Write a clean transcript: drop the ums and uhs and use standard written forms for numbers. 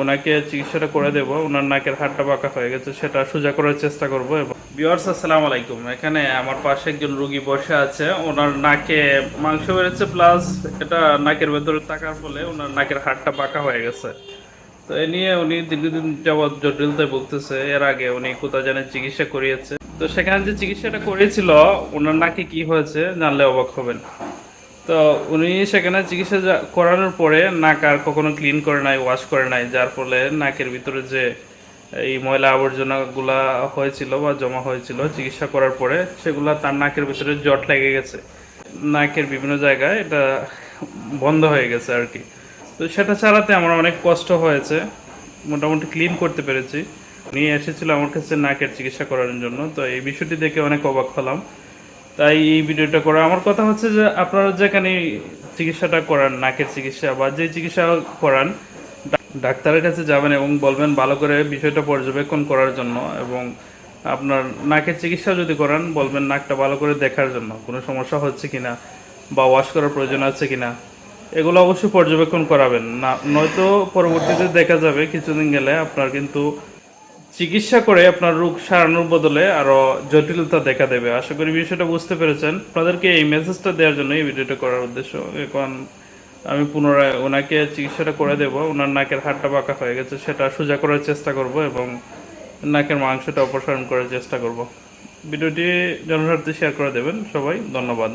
ওনাকে চিকিৎসাটা করে দেব। ওনার নাকের হাড়টা বাঁকা হয়ে গেছে, সেটা সোজা করার চেষ্টা করব। এবং ভিউয়ার্স, আসসালামু আলাইকুম। এখানে আমার পাশে একজন রোগী বসে আছে। ওনার নাকে মাংস বেড়েছে, প্লাস এটা নাকের ভেতরে থাকার ফলে ওনার নাকের হাড়টা বাঁকা হয়ে গেছে। তো এ নিয়ে উনি দীর্ঘদিন যাবৎ জটিলতায় ভুগতেছে। এর আগে উনি কোথায় জানেন চিকিৎসা করিয়েছে, তো সেখানে যে চিকিৎসাটা করেছিল ওনার নাকে কি হয়েছে জানলে অবাক হবেন। তো উনি সেখানে চিকিৎসা করানোর পরে নাক আর কখনো ক্লিন করে নাই, ওয়াশ করে নাই, যার ফলে নাকের ভিতরে যে এই ময়লা আবর্জনাগুলা হয়েছিল বা জমা হয়েছিল চিকিৎসা করার পরে, সেগুলা তার নাকের ভিতরে জট লেগে গেছে। নাকের বিভিন্ন জায়গায় এটা বন্ধ হয়ে গেছে আর কি। তো সেটা ছাড়াতে আমার অনেক কষ্ট হয়েছে, মোটামুটি ক্লিন করতে পেরেছি। নিয়ে এসেছিল আমার কাছে নাকের চিকিৎসা করানোর জন্য। তো এই বিষয়টি দেখে অনেক অবাক হলাম, তাই এই ভিডিওটা করা। আমার কথা হচ্ছে যে আপনারা যেখানে চিকিৎসাটা করান, নাকের চিকিৎসা বা যে চিকিৎসা করান, ডাক্তারের কাছে যাবেন এবং বলবেন ভালো করে বিষয়টা পর্যবেক্ষণ করার জন্য। এবং আপনার নাকের চিকিৎসা যদি করান, বলবেন নাকটা ভালো করে দেখার জন্য, কোনো সমস্যা হচ্ছে কিনা বা ওয়াশ করার প্রয়োজন আছে কিনা, এগুলো অবশ্যই পর্যবেক্ষণ করাবেন না। নয়তো পরবর্তীতে দেখা যাবে কিছুদিন গেলে আপনার কিন্তু চিকিৎসা করে আপনার রোগ সারানোর বদলে আরো জটিলতা দেখা দেবে। আশা করি বিষয়টা বুঝতে পেরেছেন। আপনাদেরকে এই মেসেজটা দেওয়ার জন্য এই ভিডিওটা করার উদ্দেশ্য। এখন আমি পুনরায় ওনাকে চিকিৎসাটা করে দেব। ওনার নাকের হাড়টা বাঁকা হয়ে গেছে, সেটা সোজা করার চেষ্টা করব এবং নাকের মাংসটা অপসারণ করার চেষ্টা করব। ভিডিওটি জনস্বার্থে শেয়ার করে দেবেন সবাই। ধন্যবাদ।